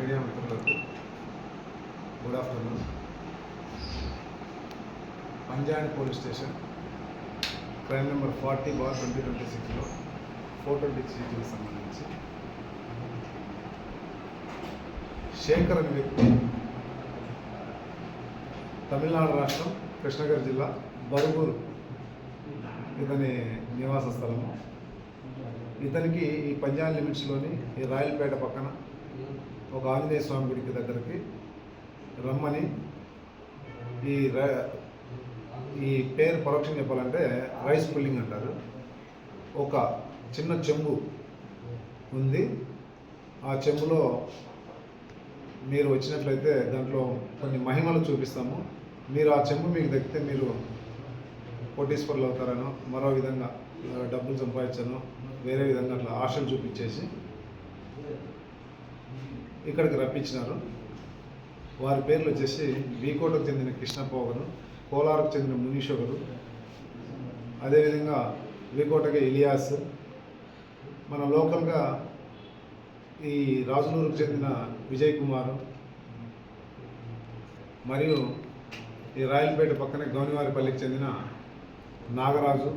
Media మిత్రులకు good afternoon. పంజాని police station crime number 40/2026లో ఫోటో డిజిటీకి సంబంధించి శేఖర్ అనే వ్యక్తి తమిళనాడు రాష్ట్రం కృష్ణగిరి జిల్లా బరుగురు ఇతని నివాస స్థలము. ఇతనికి ఈ పంజాబ్ లిమిట్స్లోని ఈ రాయలపేట పక్కన ఒక ఆంజనేయ స్వామి గుడికి దగ్గరికి రమ్మని, ఈ పేరు పరోక్షం చెప్పాలంటే రైస్ పుల్లింగ్ అంటారు. ఒక చిన్న చెంబు ఉంది. ఆ చెంబులో మీరు వచ్చినట్లయితే దాంట్లో కొన్ని మహిమలు చూపిస్తాము. మీరు ఆ చెంబు మీకు దక్కితే మీరు కోటీశ్వరులు అవుతారనో, మరో విధంగా డబ్బులు సంపాదించను, వేరే విధంగా అట్లా ఆశలు చూపించేసి ఇక్కడికి రప్పించినారు. వారి పేర్లు వచ్చేసి వీకోటకు చెందిన కృష్ణప్ప ఒకరు, కోలార్కు చెందిన మునీష్ ఒకరు, అదేవిధంగా వీకోటకి ఇలియాస్, మన లోకల్గా ఈ రాజులూరుకు చెందిన విజయ్ కుమార్, మరియు ఈ రాయలపేట పక్కనే గౌనివారిపల్లికి చెందిన నాగరాజు,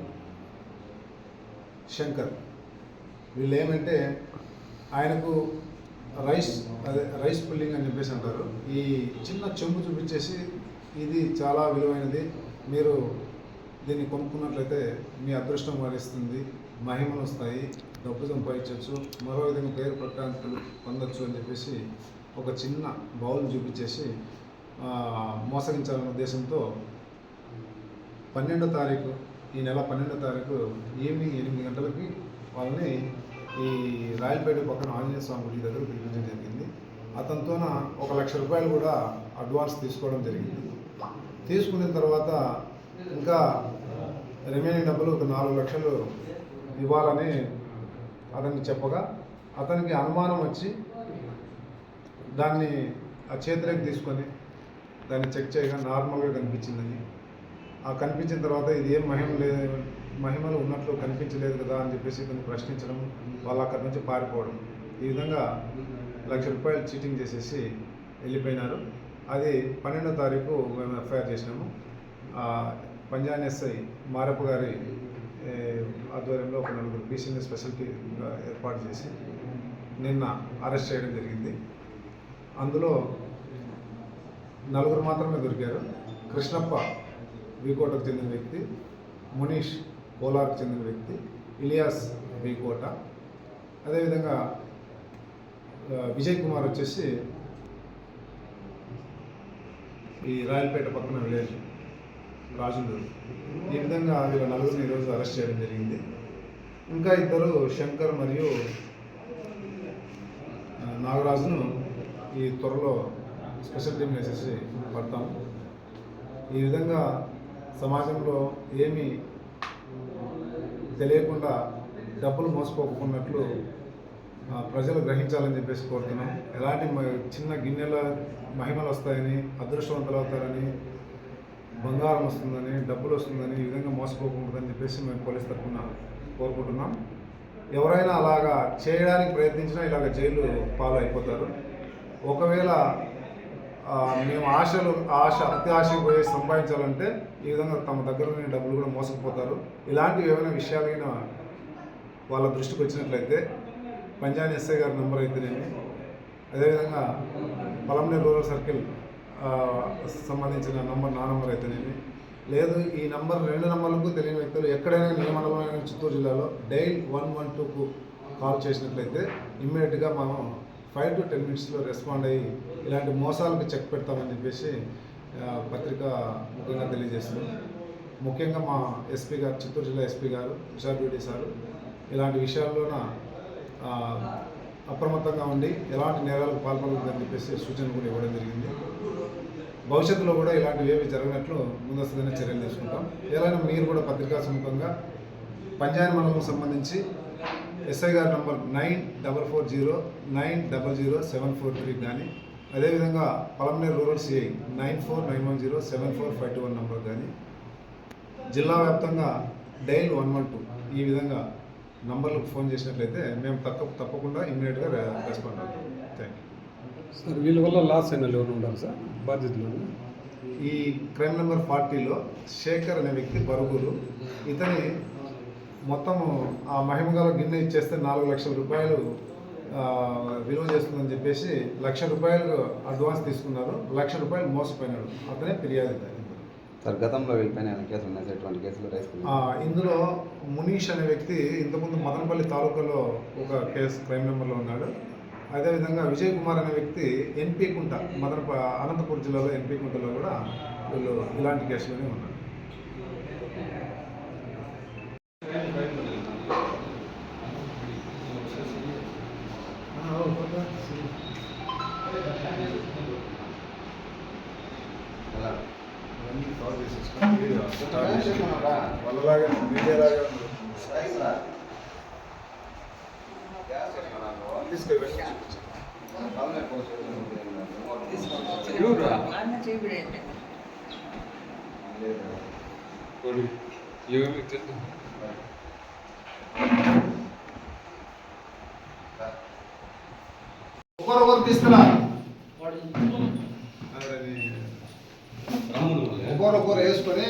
శంకర్. వీళ్ళు ఏమంటే ఆయనకు రైస్ పుల్లింగ్ అని చెప్పేసి అంటారు. ఈ చిన్న చెంబు చూపించేసి ఇది చాలా విలువైనది, మీరు దీన్ని కొనుక్కున్నట్లయితే మీ అదృష్టం వరిస్తుంది, మహిమలు వస్తాయి, డబ్బు సంపాదించవచ్చు, మరో విధంగా పేరు ప్రఖ్యాతులు పొందొచ్చు అని చెప్పేసి ఒక చిన్న బౌల్ చూపించేసి మోసగించాలనే ఉద్దేశంతో 12వ తారీఖు, ఈ నెల 12వ తారీఖు ఈవినింగ్ 8 గంటలకి వాళ్ళని ఈ రాయలపేట పక్కన ఆంజనేయ స్వామి గుడి దగ్గర పిలిపించడం జరిగింది. అతనితోన 1 లక్ష రూపాయలు కూడా అడ్వాన్స్ తీసుకోవడం జరిగింది. తీసుకున్న తర్వాత ఇంకా రిమైనింగ్ డబ్బులు ఒక 4 లక్షలు ఇవ్వాలని అతనికి చెప్పగా, అతనికి అనుమానం వచ్చి దాన్ని ఆ చేతిలోకి తీసుకొని దాన్ని చెక్ చేయగా నార్మల్గా కనిపించిందని, ఆ కనిపించిన తర్వాత ఇది ఏం మహిమలు ఉన్నట్లు కనిపించలేదు కదా అని చెప్పేసి ఇతను ప్రశ్నించడం, వాళ్ళు అక్కడి నుంచి పారిపోవడం, ఈ విధంగా 1 లక్ష రూపాయలు చీటింగ్ చేసేసి వెళ్ళిపోయినారు. అది 12వ తారీఖు మేము ఎఫ్ఐఆర్ చేసినాము. పంజాబ్ ఎస్ఐ మారప్ప గారి ఆధ్వర్యంలో ఒక 4 పీసీని స్పెషాలిటీగా ఏర్పాటు చేసి నిన్న అరెస్ట్ చేయడం జరిగింది. అందులో 4 మాత్రమే దొరికారు. కృష్ణప్ప వీకోటకు చెందిన వ్యక్తి, మునీష్ కోలార్కు చెందిన వ్యక్తి, ఇలియాస్ వీకోట, అదేవిధంగా విజయ్ కుమార్ వచ్చేసి ఈ రాయలపేట పక్కన విలేజ్ రాజులూరు. ఈ విధంగా వీళ్ళ 4 ఈరోజు అరెస్ట్ చేయడం జరిగింది. ఇంకా 2 శంకర్ మరియు నాగరాజును ఈ త్వరలో స్పెషల్ టీం వేసేసి పడతాము. ఈ విధంగా సమాజంలో ఏమీ తెలియకుండా డబ్బులు మోసపోకున్నట్లు ప్రజలు గ్రహించాలని చెప్పేసి కోరుతున్నాం. ఎలాంటి చిన్న గిన్నెల మహిమలు వస్తాయని, అదృష్టవంతులు అవుతారని, బంగారం వస్తుందని, డబ్బులు వస్తుందని, ఈ విధంగా మోసపోకూడదని చెప్పేసి మేము పోలీస్ తరఫున కోరుకుంటున్నాం. ఎవరైనా అలాగా చేయడానికి ప్రయత్నించినా ఇలాగ జైలు పాలు అయిపోతారు. ఒకవేళ మేము అతి ఆశకు పోయి సంపాదించాలంటే ఈ విధంగా తమ దగ్గర ఉన్న డబ్బులు కూడా మోసపోతారు. ఇలాంటివి ఏమైనా విషయాలైనా వాళ్ళ దృష్టికి వచ్చినట్లయితే పంజాబ్ ఎస్ఐ గారి నెంబర్ అయితేనేమి, అదేవిధంగా పలంనేరు రూరల్ సర్కిల్ సంబంధించిన నంబర్ నా నెంబర్ అయితేనేమి, లేదు ఈ నంబర్ 2 నంబర్లకు తెలియని వ్యక్తులు ఎక్కడైనా ఏ మండలంలో చిత్తూరు జిల్లాలో డైల్ 112కు కాల్ చేసినట్లయితే ఇమ్మీడియట్గా మనం 5 to 10 minutesలో రెస్పాండ్ అయ్యి ఇలాంటి మోసాలకు చెక్ పెడతామని చెప్పేసి పత్రిక ముఖ్యంగా తెలియజేస్తున్నాం. ముఖ్యంగా మా ఎస్పీ గారు, చిత్తూరు జిల్లా ఎస్పీ గారు విశాల్ రెడ్డి సారు ఇలాంటి విషయాల్లోన అప్రమత్తంగా ఉండి ఎలాంటి నేరాలకు పాల్పడకూడదని చెప్పేసి సూచనలు కూడా ఇవ్వడం జరిగింది. భవిష్యత్తులో కూడా ఇలాంటివి ఏవి జరగనట్లు ముందస్తుగానే చర్యలు తీసుకుంటాం. ఎలా మీరు కూడా పత్రికా సముఖంగా పంజాబ్ మండలం సంబంధించి ఎస్ఐ గారి నంబర్ 9409000743 కానీ, అదేవిధంగా పలంనేరు రూరల్ సిఐ 9491074521 నంబర్ కానీ, జిల్లా వ్యాప్తంగా డైల్ 112 ఈ విధంగా నంబర్లకు ఫోన్ చేసినట్లయితే మేము తప్పకుండా ఇమ్మీడియట్గా రెస్పాండ్ అవుతాం. Thank you. సార్ వీళ్ళ వల్ల లాస్ అయిన ఎవరు ఉన్నారు సార్ బాధ్యతలు? ఈ క్రైమ్ నెంబర్ 40లో శేఖర్ అనే వ్యక్తి బరుగులు. ఇతని మొత్తము ఆ మహిమగల గిన్నె ఇచ్చేస్తే 4 లక్షల రూపాయలు విలువ చేస్తుందని చెప్పేసి ₹1,00,000 అడ్వాన్స్ తీసుకున్నారు. ₹1,00,000 మోసపోయినాడు. అతనే ఫిర్యాదు. సార్ గతంలో వీళ్ళపైన కేసులు ఉన్నాయి సార్, ఎటువంటి కేసులు రైస్ ఇందులో మునీష్ అనే వ్యక్తి ఇంతకుముందు మదనపల్లి తాలూకాలో ఒక కేసు క్రైమ్ నెంబర్లో ఉన్నాడు. అదేవిధంగా విజయ్ కుమార్ అనే వ్యక్తి ఎన్పీ కుంట అనంతపురం జిల్లాలో ఎన్పీ కుంటలో కూడా వీళ్ళు ఇలాంటి కేసులోనే ఉన్నారు. వాళ్ళలాగా మీడియాలాగా ఒకరు తీసుకురా ఒకరు వేసుకొని